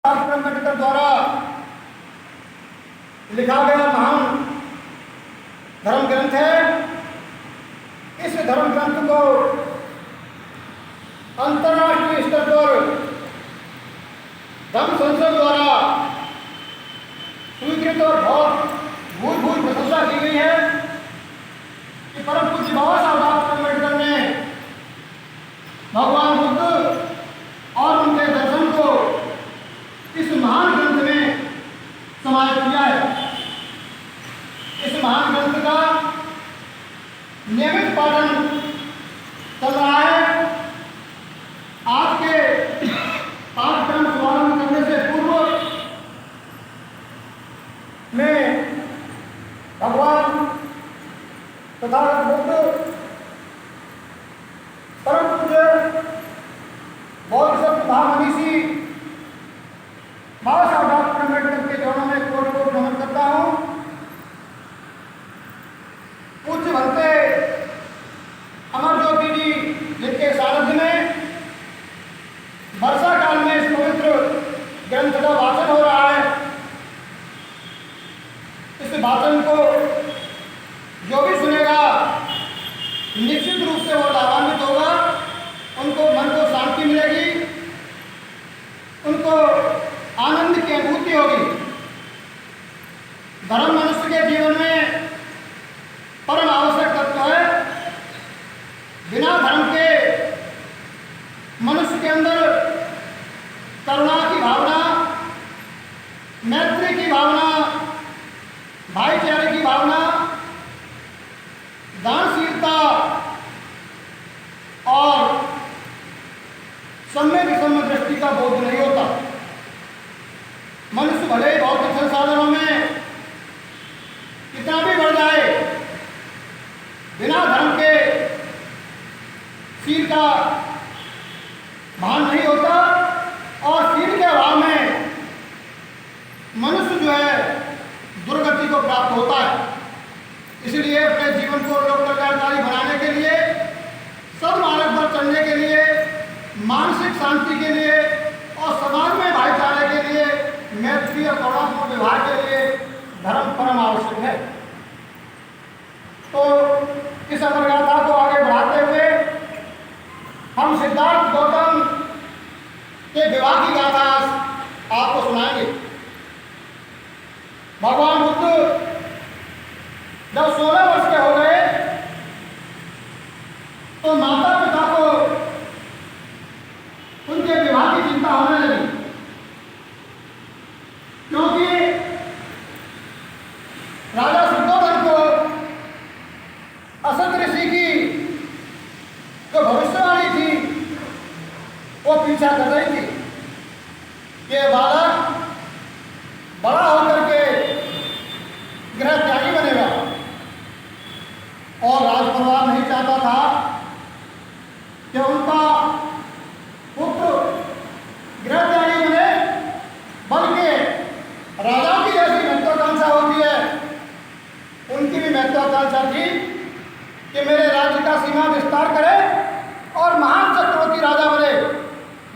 अम्बेडकर द्वारा लिखा गया महान धर्म ग्रंथ है। इस धर्म ग्रंथ को अंतर्राष्ट्रीय स्तर पर धर्म संसद द्वारा स्वीकृत और बहुत भूल प्रशंसा की गई है कि परम पूज्य बाबा साहब अम्बेडकर ने भगवान बुद्ध और उनके दर्शन को इस महान ग्रंथ में समाहित किया है। इस महान ग्रंथ का नियमित पाठन चल रहा है। आज के पाठ्यक्रम शुभारंभ करने से पूर्व में भगवान तथागत बुद्ध परम पूज्य बौद्ध सत्य महामनीषी बाबा साहब डॉक्टर अम्बेडकर के चरणों में कोटि कोटि नमन करता हूँ। पूज्य भंते अमर ज्योति जी जिनके सानिध्य में वर्षा काल में इस पवित्र ग्रंथ का वाचन हो रहा है। इस वाचन को जो भी सुनेगा निश्चित रूप से वो लाभान्वित होगा। उनको मन को शांति मिलेगी, उनको आनंद की अनुभूति होगी। धर्म मनुष्य के जीवन में परम आवश्यक तत्व है। बिना धर्म के मनुष्य के अंदर करुणा की भावना, मैत्री की भावना, भाईचारे की भावना, दानशीलता और सम्य विषम दृष्टि का बोध नहीं होता। मनुष्य भले ही भौतिक संसाधनों में कितना भी बढ़ जाए, बिना धर्म के शील का भान नहीं होता और शील के अभाव में मनुष्य जो है दुर्गति को प्राप्त होता है। इसलिए अपने जीवन को लोक कल्याणकारी बनाने के लिए, सद्मार्ग पर चलने के लिए, मानसिक शांति के लिए और समाज में भाईचारे के लिए, मैत्री और करुणापूर्ण व्यवहार के लिए धर्म परम आवश्यक है। तो इस अमर गाथा को आगे बढ़ाते हुए हम सिद्धार्थ गौतम के विवाह की गाथा आपको सुनाएंगे। भगवान बुद्ध जब 16 वर्ष के हो गए तो माता पिता को उनके विवाह की चिंता होने लगी, क्योंकि राजा शुद्धोधन को असत ऋषि की जो भविष्यवाणी थी वो पीछा कर रही थी कि बालक बड़ा होकर के गृह त्यागी बनेगा। और राजपरिवार नहीं चाहता था कि उनका पुत्र गृह त्यागी बने, बल्कि राजा की जैसी महत्वाकांक्षा होती है, उनकी भी महत्वाकांक्षा थी कि मेरे राज्य का सीमा विस्तार करे और महान चक्रवर्ती राजा बने।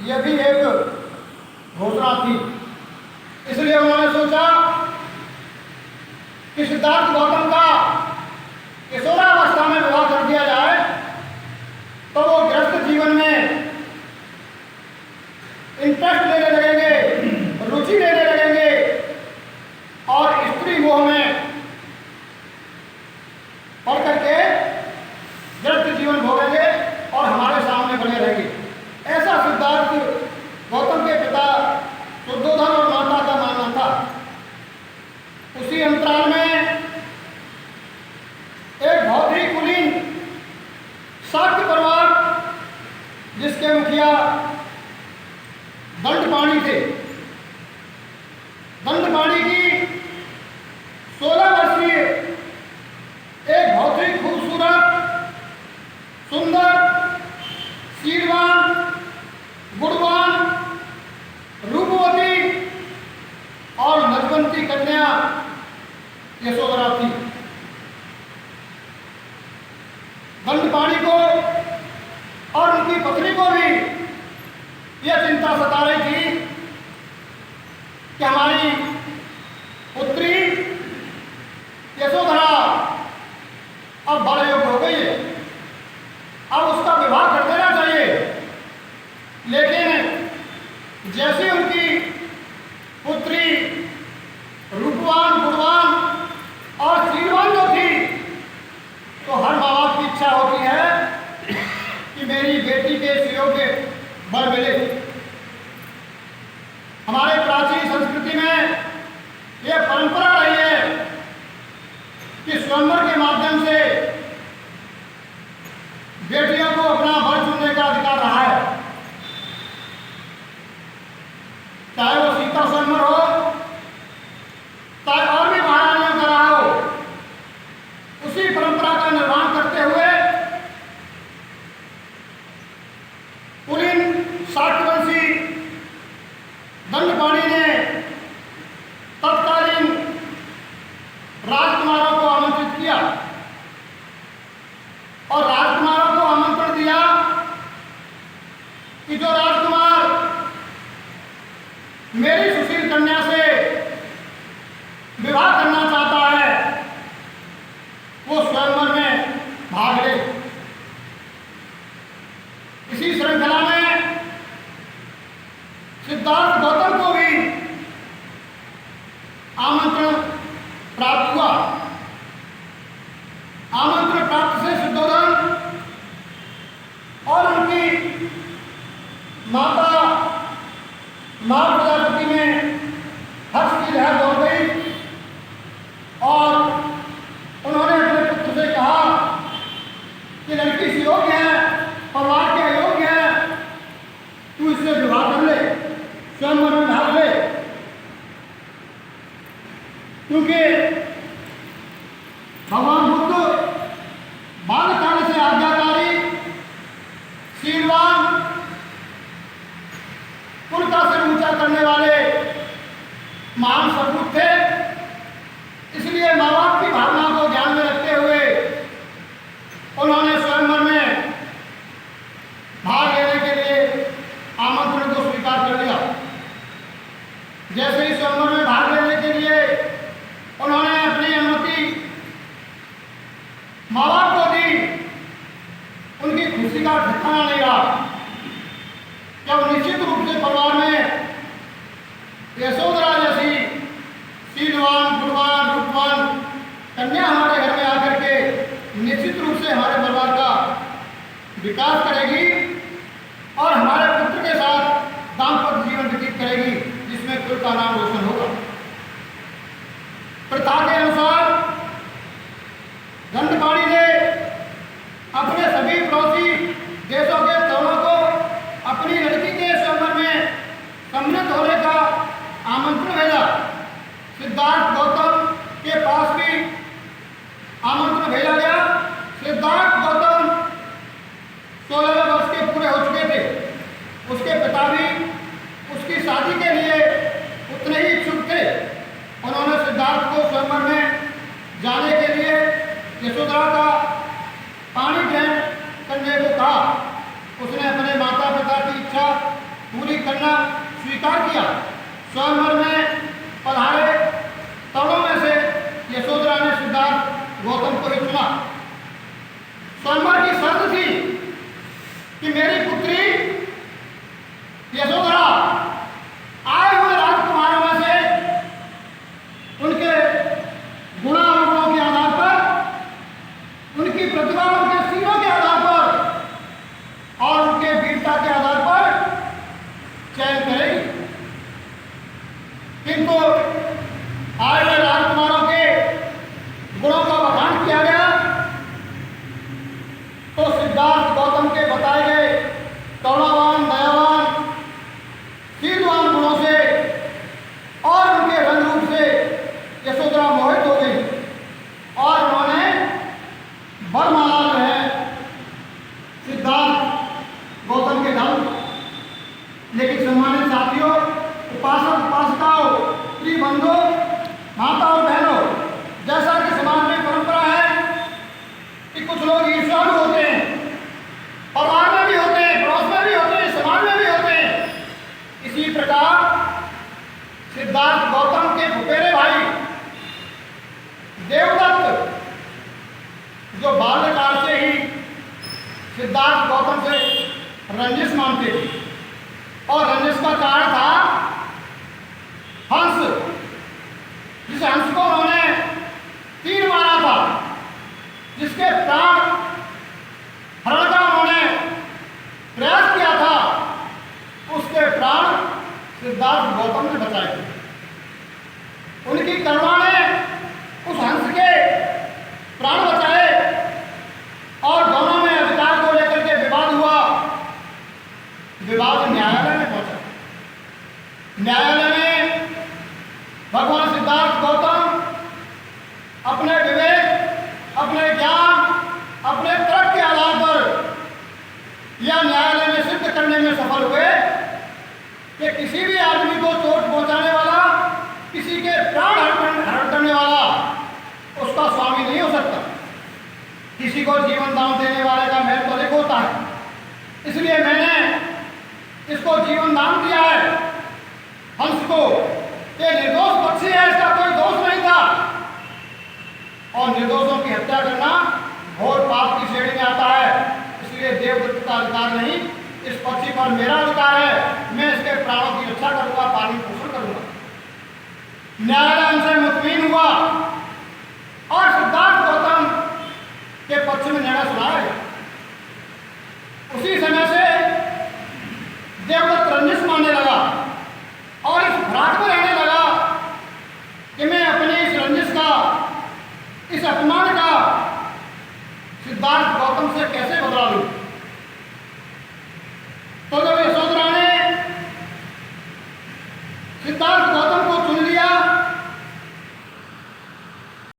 यह भी एक घोषणा थी। इसलिए उन्होंने सोचा कि सिद्धार्थ गौतम का किशोरावस्था में विवाह कर दिया जाए तो वो गृहस्थ जीवन में इंटरेस्ट लेने लगेंगे, रुचि लेने लगेंगे और स्त्री मोह में पढ़ करके गृहस्थ जीवन भोगेंगे और हमारे सामने बने रहेंगे। ऐसा सिद्धार्थ गौतम के पिता शुद्धोधन और माता का मानना था। उसी अंतराल में एक बहुत ही कुलीन शाक्य परिवार, जिसके मुखिया दंडपाणी थे, दंडपाणी की 16 वर्षीय एक बहुत ही खूबसूरत, सुंदर, शीलवान, गुणवान, रूपवती और नजवंती कन्या यशोधरा थी। दंडपाणी को और उनकी पत्नी को भी यह चिंता सता रही थी कि हमारी पुत्री यशोधरा अब बड़े योग्य हो गई है, अब उसका विवाह कर देना चाहिए। लेकिन जैसे उनकी पुत्री रूपवान, गुणवान और श्रीवान जो थी, तो हर माँ बाप की इच्छा होती है कि मेरी बेटी के इस योग्य वर मिले। हमारे प्राचीन संस्कृति में यह परंपरा रही है कि स्वयंवर के माध्यम से बेटियों को अपना वर चुनने का अधिकार रहा है। चाहे वो सीता स्वयंवर हो, चाहे और भी महारानियों का रहा हो, उसी परंपरा का निर्वहन करते हुए पुलिन शाक्यवंशी दंडपाणि ने तत्कालीन राजकुमारों को आमंत्रित किया और राजकुमारों को आमंत्रण दिया कि जो राजकुमार मेरी सुशील कन्या से विवाह करना चाहता है वो स्वयंवर में भाग ले। इसी श्रृंखला में सिद्धार्थ गौतम को भी आमंत्रण प्राप्त हुआ। आमंत्रण प्राप्त से शुद्धोधन और उनकी माता मां प्रजापति में हर्ष की लहर दौड़ गई और उन्होंने अपने पुत्र से कहा कि लड़की सी योग्य है, परिवार के अयोग्य है, तू इससे विवाह कर ले, स्वयंवर में भाग ले। क्योंकि भगवान बुद्ध बालकाल से आज्ञाकारी, शीलवान, कुल का सिर ऊंचा करने वाले महान सपूत थे। इसलिए माँ बाप की भावना को ध्यान में रखते हुए उन्होंने स्वयंवर में भाग लेने के लिए आमंत्रण को स्वीकार कर लिया। जैसे ही स्वयंवर में भाग लेने के लिए उन्होंने अपनी अनुमति माँ बाप को दी, उनकी खुशी का ठिकाना नहीं रहा। जब निश्चित रूप से परिवार में यशोधरा जैसी शीलवान, गुणवान, रूपवान कन्या हमारे घर में आकर के निश्चित रूप से हमारे परिवार का विकास करेगी और हमारे पुत्र के साथ दाम्पत्य जीवन व्यतीत करेगी, जिसमें कुल का नाम रोशन होगा। प्रथा के अनुसार दंडपाणि ने अपने सभी पड़ोसी देशों के तरुणों को अपनी लड़की के स्वयंवर में सम्मिलित होने का आमंत्रण भेजा। सिद्धार्थ गौतम के पास भी आमंत्रण भेजा गया। सिद्धार्थ गौतम 16 वर्ष के पूरे हो चुके थे। उसके पिता भी उसकी शादी के लिए उतने ही इच्छुक थे। उन्होंने सिद्धार्थ को स्वयंवर में जाने के लिए यशोधरा का पानी ग्रहण करने को कहा। उसने अपने माता पिता की इच्छा पूरी करना स्वीकार किया। स्वयंवर में पधारे तरुणों में से यशोधरा ने सिद्धार्थ गौतम को ही चुना। स्वयंवर की शर्त थी कि मेरी पुत्री यशोधरा आए हुए राजकुमारों में से उनके गुणावगुणों के आधार पर, उनकी प्रतिभा, उनके सीनों के आधार पर और उनके वीरता के आधार पर चयन करेगी। किंतु आए हुए राजकुमारों के गुणों का बखान किया गया तो सिद्धार्थ गौतम के बताए गए करुणावान, दयावान, रंजिश मानते थे। और रंजिश का कारण था हंस, जिस हंस को उन्होंने तीर मारा था, जिसके प्राण हरण का उन्होंने प्रयास किया था, उसके प्राण सिद्धार्थ गौतम ने बचाए थे। उनकी करुणा ने उस हंस के प्राण बचाए और दोनों में अधिकार को लेकर के विवाद हुआ। विवाद न्यायालय में पहुंचा। न्यायालय में भगवान सिद्धार्थ गौतम अपने विवेक, अपने ज्ञान, अपने तर्क के आधार पर यह न्यायालय में सिद्ध करने में सफल हुए कि किसी भी आदमी को चोट पहुंचाने वाला, किसी के प्राण हरण करने वाला उसका स्वामी नहीं हो सकता। किसी को जीवन दान देने वाले का महत्व अधिक होता है, इसलिए मैंने इसको जीवन दान दिया है हंस को। ये निर्दोष पक्षी है, इसका कोई दोष नहीं था। और निर्दोषों की हत्या करना घोर पाप की श्रेणी में आता है, इसलिए देवदत्त का अधिकार नहीं, इस पक्षी पर मेरा अधिकार है। मैं इसके प्राणों की रक्षा करूंगा, पालन पोषण करूंगा। न्यायालय उनसे मुतमीन हुआ और सिद्धार्थ गौतम के पक्ष में निर्णय सुनाया गया। उसी समय से देवदत्त रंजिश मानने लगा और इस भ्राट में रहने लगा कि मैं अपने इस रंजिश का, इस अपमान का सिद्धार्थ गौतम से कैसे बदला लूं। तो जब यशोधरा ने सिद्धार्थ गौतम